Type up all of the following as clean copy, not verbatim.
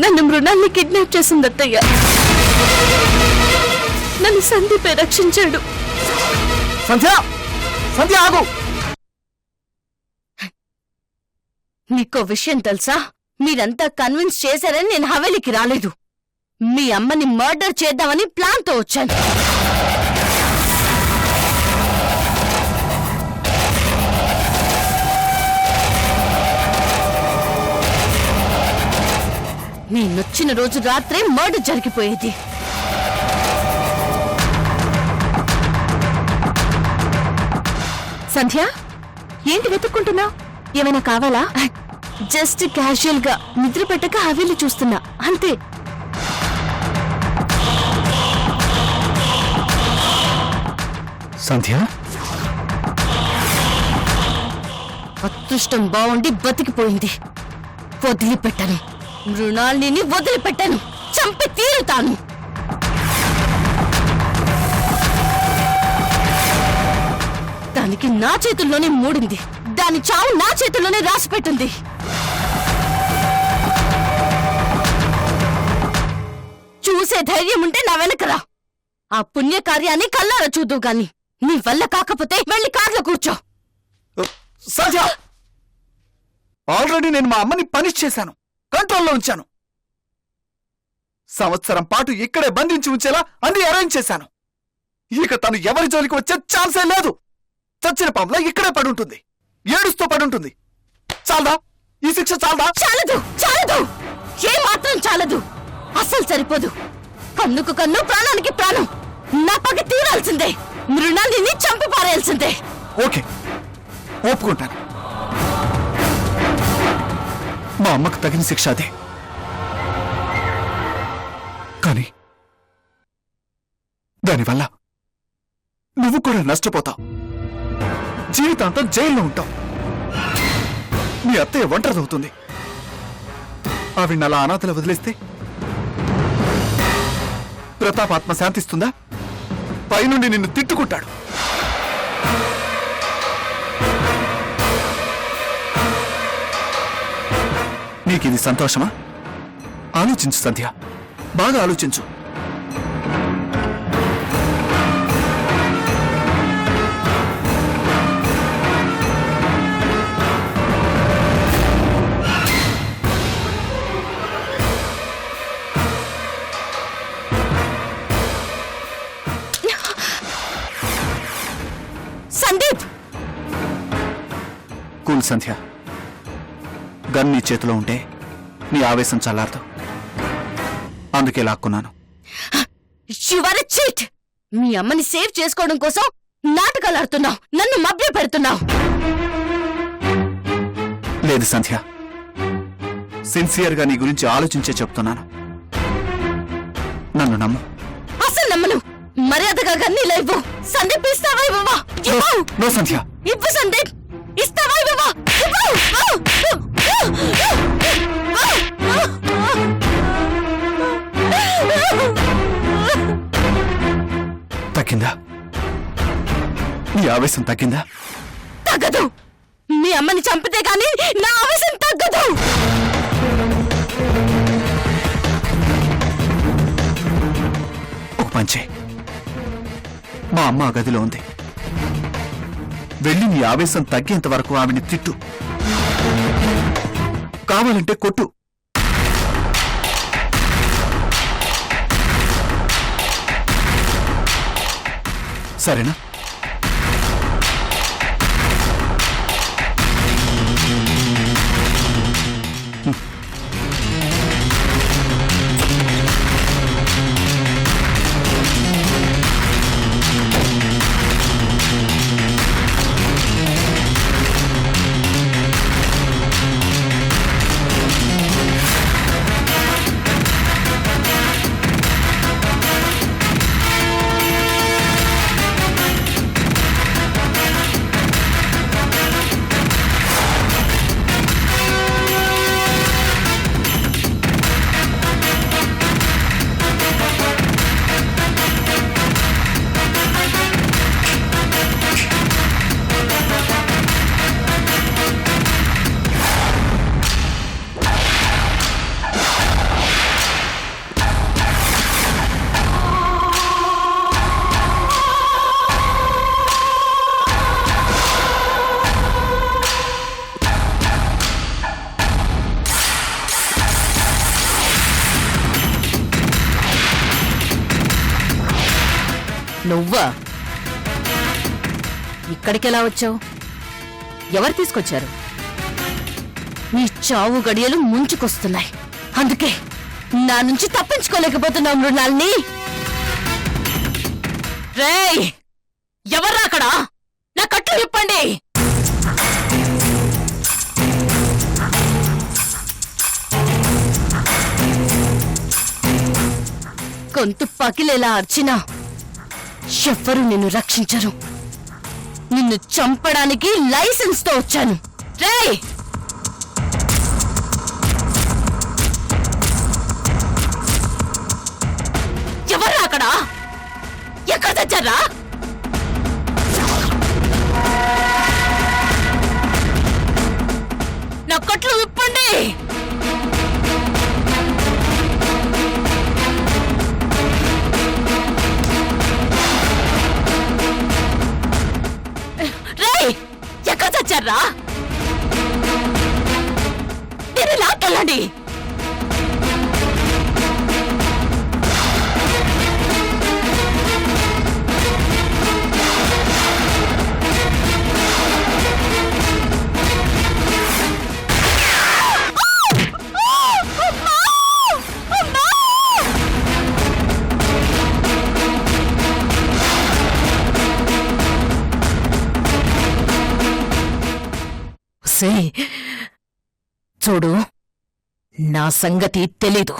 నన్ను మృణాల్ని కిడ్నాప్ చేసింది అత్తయ్య. నన్ను సందీపే రక్షించాడు. సంధ్య, సంధ్య ఆగు. నీకో విషయం తెలుసా? మీరంతా కన్విన్స్ చేశారని నేను హవేలీకి రాలేదు. మీ అమ్మని మర్డర్ చేద్దామని ప్లాన్తో వచ్చాను. నేనొచ్చిన రోజు రాత్రే మర్డర్ జరిగిపోయేది. సంధ్య, ఏంటి వెతుక్కుంటున్నావు? ఏమైనా కావాలా? జస్ట్ క్యాజువల్ గా నిద్ర పెట్టక హవేలి చూస్తున్నా అంతే. సంధ్య, అదృష్టం బాగుండి బతికిపోయింది. వదిలిపెట్టాను, మృణాల్ని వదిలిపెట్టాను, చంపి తీరుతాను. దానికి నా చేతుల్లోనే మూడింది. దాని చావు నా చేతుల్లోనే రాసిపెట్టింది. చూసే ధైర్యం ఉంటే నా వెనకరా. ఆ పుణ్యకార్యాన్ని కల్లారా చూద్దు గాని. నీ వల్ల కాకపోతే వెళ్ళి కార్లో కూర్చో. సంధ్య, ఆల్రెడీ నేను మా అమ్మని పనిష్ చేశాను, కంట్రోల్లో ఉంచాను. సంవత్సరం పాటు ఇక్కడే బంధించి ఉంచేలా అన్ని అరేంజ్ చేశాను. ఇక తను ఎవరి జోలికి వచ్చే ఛాన్సే లేదు. చచ్చిన పాములా ఇక్కడే పడుంటుంది, ఏడుస్తూ పడుంటుంది. చాలదా? ఈ శిక్ష చాలదా? చాలదు, చాలదు, ఏ మాత్రం చాలదు. అస్సలు సరిపోదు. కన్నుకు కన్ను, ప్రాణానికి ప్రాణం. నా పగ తీరాల్సిందే. మృణాలిని చంపి పారేయాల్సిందే. ఓకే, ఒప్పుకుంటాను. మా అమ్మకు తగిన శిక్ష అదే. కానీ దానివల్ల నువ్వు కూడా నష్టపోతావు. జీవితాంతం జైల్లో ఉంటావు. నీ అత్తయ్య ఒంటరిదవుతుంది. ఆవిడ అలా అనాథలు వదిలేస్తే ప్రతాప్ ఆత్మ శాంతిస్తుందా? పైనుండి నిన్ను తిట్టుకుంటాడు. నీకిది సంతోషమా? ఆలోచించు సంధ్య, బాగా ఆలోచించు. సందీప్, కూల్ సంధ్య. గన్ నీ చేతిలో ఉంటే నీ ఆవేశం చల్లారదు. అందుకే లాక్కున్నాను. You are a cheat. మీ అమ్మని సేవ్ చేసుకోవడం కోసం నాటకాలు ఆడుతున్నావు, నన్ను మభ్య పెడుతున్నావు. లేదు సంధ్య, సిన్సియర్గా నీ గురించి ఆలోచించే చెప్తున్నాను. నన్ను నమ్ము. అసలు నమ్మను. మర్యాదగా గన్నీలా ఇవ్వు. సందీప్, ఇస్తావా ఇవ్వవా? నో సంధ్య. ఇవ్వు సందీప్, ఇస్తావా ఇవ్వవా? తగ్గిందా? నీ ఆవేశం తగ్గిందా? తగ్గదు. మీ అమ్మని చంపితే గాని నా ఆవేశం తగ్గదు. ఒక పంచే, మా అమ్మ ఆ గదిలో ఉంది. వెళ్ళి నీ ఆవేశం తగ్గేంత వరకు ఆవిని తిట్టు, కావాలంటే కొట్టు. సరేనా? నువ్వా? ఇక్కడికెలా వచ్చావు? ఎవరు తీసుకొచ్చారు? నీ చావు గడియలు ముంచుకొస్తున్నాయి. అందుకే నా నుంచి తప్పించుకోలేకపోతున్నావు మృణాల్ని. రేయ్, ఎవర్రా అక్కడ? నా కట్లు విప్పండి. గొంతు పగిలేలా అర్చినా ఎవ్వరూ నిన్ను రక్షించరు. నిన్ను చంపడానికి లైసెన్స్ తో వచ్చాను. రేయ్, ఎవర్రా అక్కడ? ఎక్కడ తెచ్చారా? నా కట్లు విప్పండి. రేయ్, ఎక్కడ తెచ్చారా? మీరు లాక్కెళ్ళండి. చూడు, నా సంగతి తెలీదు.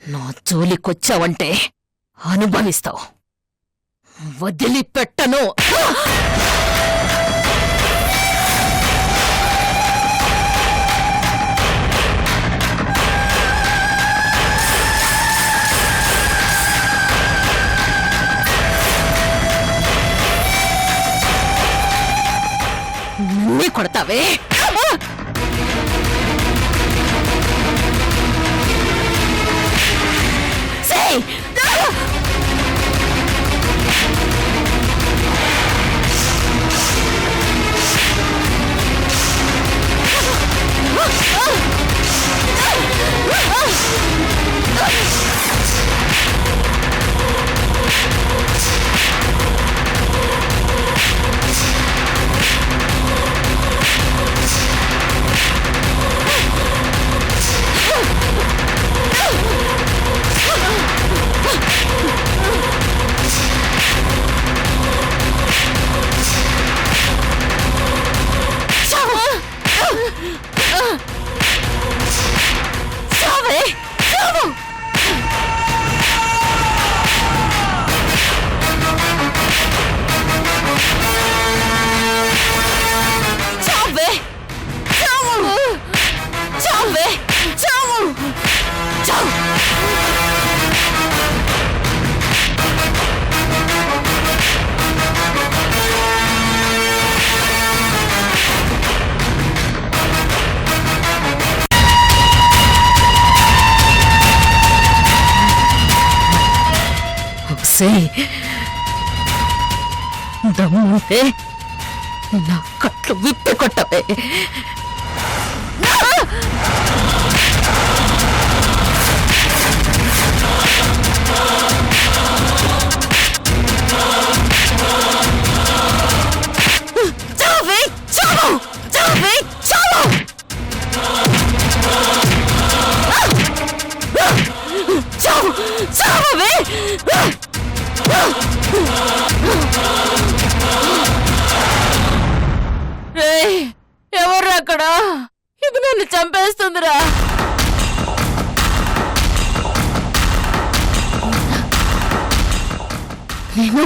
నా జోలికొచ్చావంటే అనుభవిస్తావు. వదిలిపెట్టను. నీ కొడతావే? దమ్ముంటే నా కట్లు విప్పి కొట్టవే. చావే, చావు, చావే, చావు. చావు, చావే. ఎవర్రా అక్కడ? ఇది నన్ను చంపేస్తుందిరా. నేను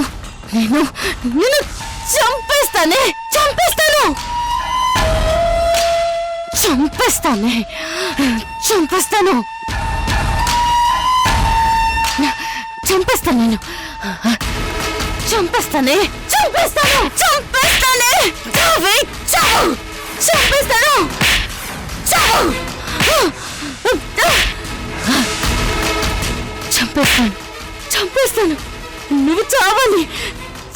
నేను నేను చంపేస్తాను. చంపేస్తాను. చంపేస్తానే. చంపేస్తాను. నేను చంపేస్తానే. చంపేస్తాను. చంపేస్తానే. చావే, చావు. చంపేస్తాను. చావు. చంపేస్తాను. చంపేస్తాను. నువ్వు చావాలి.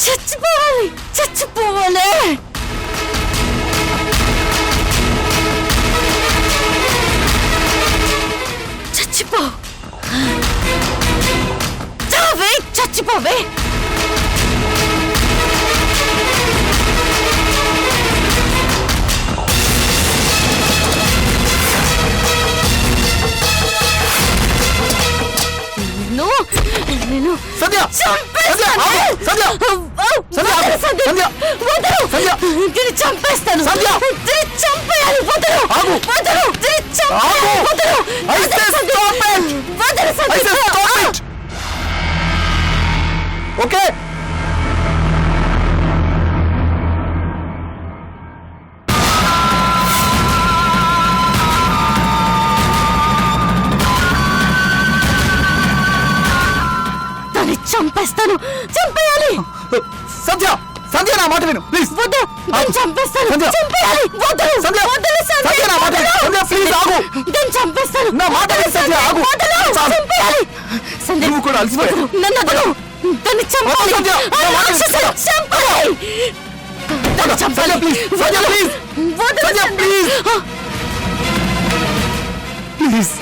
చచ్చిపోవాలి. చచ్చిపోవాలి. చచ్చిపో. చావు. చావే చచ్చిపోవే. నేను సంధ్య చంపేస్తాను. సంధ్య సంధ్య సంధ్య దీన్ని చంపేస్తాను. సంధ్య దీన్ని చంపేయాలి. వదలు ఆగు. వదలు. దీన్ని చంపేయాలి. ఆగు. వదలు. I say stop it. వదలు I say Sandhya. stop it. Okay దాన్ని చంపేస్తాను. చంపేయాలి. సంధ్య సంధ్య నా మాట విను ప్లీజ్. వద్దు. దీన్ని చంపేస్తాను. సంధ్య. చంపేయాలి. వదలు. సంధ్య. వదలు సంధ్య. సంధ్య, నా మాట విను. వదలు. సంధ్య, ప్లీజ్ ఆగు. దీన్ని చంపేస్తాను. నా మాట విను సంధ్య, ఆగు. వదలు. చాలు. చంపేయాలి. సంధ్య, నువ్వు కూడా అలసిపోయావు. వదలు. నన్ను వదలు. దాన్ని చంపాలి. సంధ్య, నా ఆ మాట విను. రాక్షసుని చంపాలి. దాన్ని చంపాలి. సంధ్య, ప్లీజ్. సంధ్య, వదలు. ప్లీజ్. వదలు Sandhya, Sandhya. Please. Please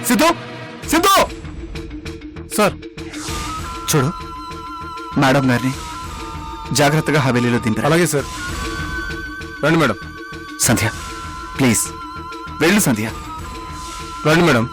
Siddhu Siddhu sir చూడు మేడం గారిని జాగ్రత్తగా హవేలీలో దింపారు. అలాగే సార్. రండి మేడం. సంధ్య ప్లీజ్ వెళ్ళు సంధ్య. రండి మేడం.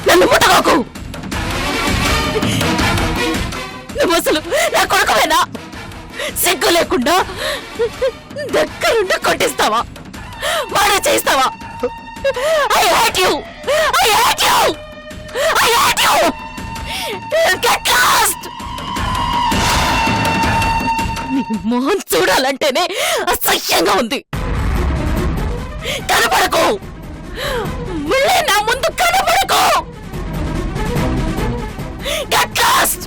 నన్ను ముట్టకోకు. నువ్వు అసలు నా కొడుకువేనా? సిగ్గు లేకుండా దగ్గరుండి కొట్టిస్తావా? వాడే చేస్తావా? I hate you! I hate you! I hate you! Get lost! నీ మొహం చూడాలంటేనే అసహ్యంగా ఉంది. కనపడకు. మళ్ళీ నా ముందు కనపడకు. Get lost!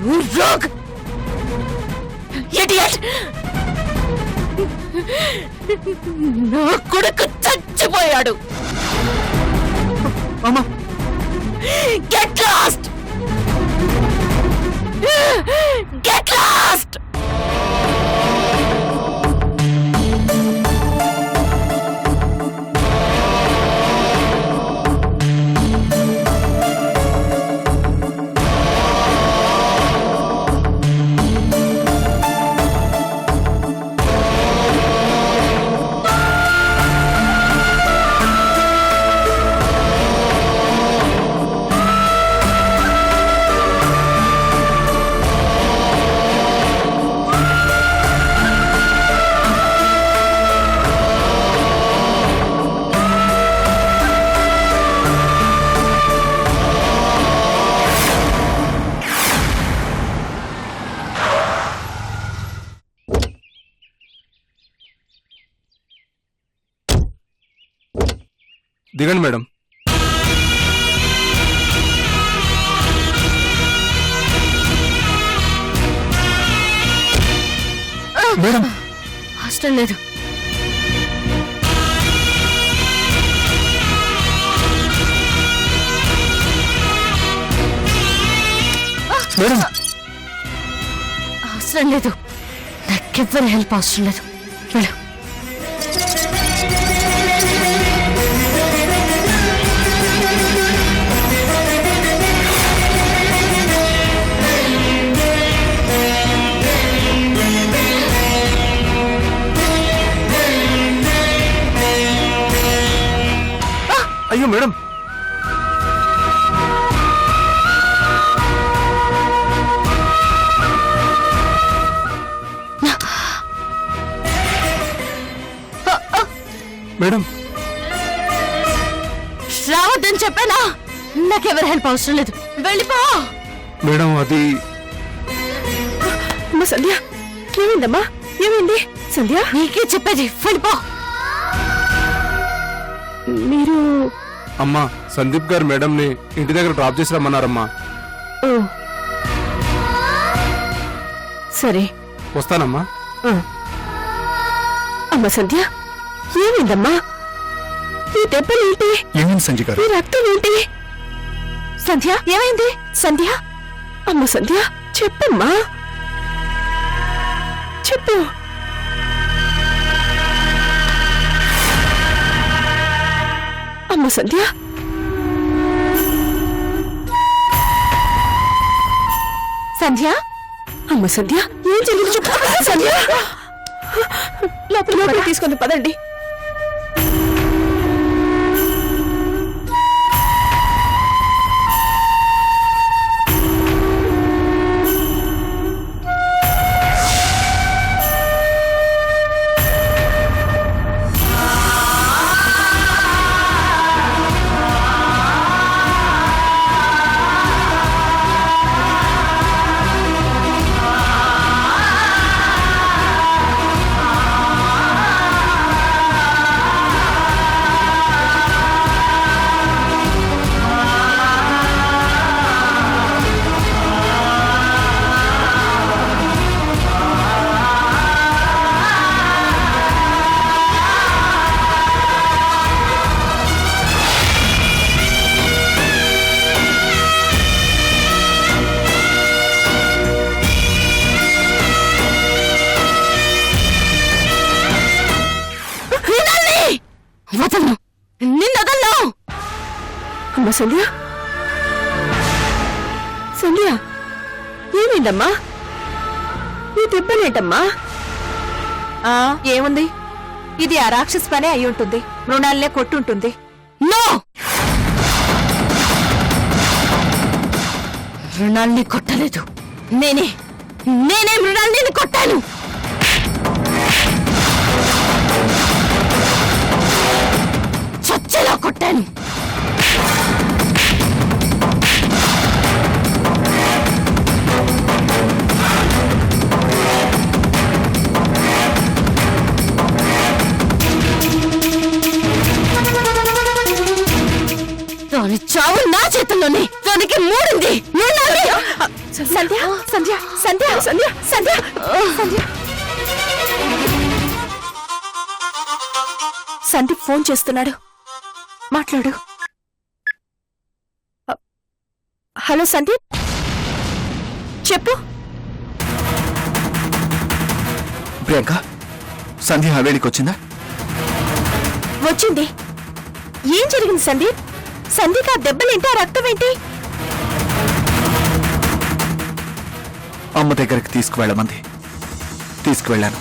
You rogue! Idiot! నా కొడుకు చచ్చిపోయాడు. అమ్మా Get lost! Get lost! దిగండి మేడం. మేడం అవసరం లేదు. మేడం అవసరం లేదు. నాకెవ్వరి హెల్ప్ అవసరం లేదు. వెళ్ళు. అయ్యో మేడం, మేడం రావద్దని చెప్పానా? నాకెవరి హెల్ప్ అవసరం లేదు. వెళ్ళిపో. మేడం అది అమ్మా సంధ్య, ఏమైందమ్మా? ఏమైంది సంధ్య? నీకే చెప్పేది. వెళ్ళిపో. మీరు అమ్మా సందీప్ గారు మేడంని ఇంటి దగ్గర డ్రాప్ చేసి రమ్మన్నారమ్మా. ఓ సరే. వస్తానమ్మా. ఆ. అమ్మా సంధ్య, ఏమైందమ్మా? ఈ దెబ్బలేంటి? ఏమైంది సంజయ్ గారు? ఈ రక్తం ఏంటి? సంధ్య ఏమైంది? సంధ్య, అమ్మ సంధ్య చెప్పమ్మా, చెప్పు. అమ్మ సంధ్య, సంధ్య, అమ్మ సంధ్య ఏం జరిగింది చెప్పు. సంధ్య లోపల తీసుకొని పదండి. వదలను. నిన్నదల్లో. అమ్మ సంధ్య, సంధ్య ఏమైందమ్మా? ఈ దెబ్బలేటమ్మా? ఏముంది, ఇది ఆ రాక్షస్ పనే అయి ఉంటుంది. మృణాలనే కొట్టుంటుంది. నో, మృణాల్ని కొట్టలేదు. నేనే మృణాల్ని కొట్టాను. చచ్చేలా కొట్టాను. దాని చావు నా చేతుల్లోనే. దానికి మూడింది. సంధ్య, సంధ్య, సంధ్య, సంధ్య, సంధ్య, సంధ్య. సందీప్ ఫోన్ చేస్తున్నాడు, మాట్లాడు. హలో సందీప్, చెప్పు. ప్రియాంక, సంధ్య హవేళికి వచ్చిందా? వచ్చింది. ఏం జరిగింది సందీప్? సంధ్యకి ఆ దెబ్బలేంటి, ఆ రక్తం ఏంటి? అమ్మ దగ్గరికి తీసుకువెళ్ళమంది. తీసుకువెళ్ళాను.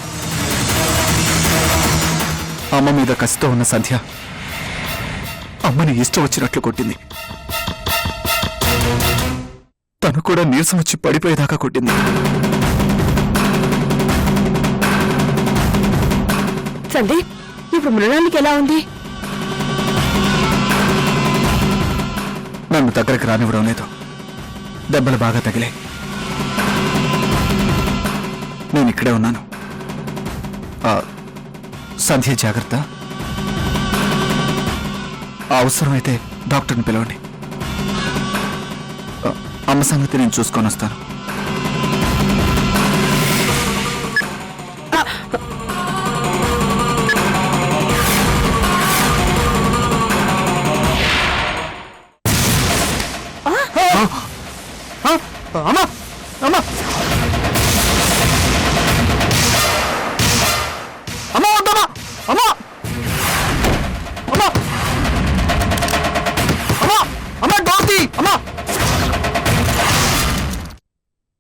అమ్మ మీద కసితో ఉన్న సంధ్య అమ్మని ఇష్టం వచ్చినట్లు కొట్టింది. తను కూడా నీరసం వచ్చి పడిపోయేదాకా కొట్టింది. సందీప్, ఇప్పుడు మృణానికి ఎలా ఉంది? నన్ను దగ్గరికి రానివ్వడం లేదు. దెబ్బలు బాగా తగిలాయి. నేను ఇక్కడే ఉన్నాను. సంధ్య జాగ్రత్త. అవసరమైతే డాక్టర్ని పిలవండి. అమ్మ సంగతి నేను చూసుకొని వస్తాను. అమ్మా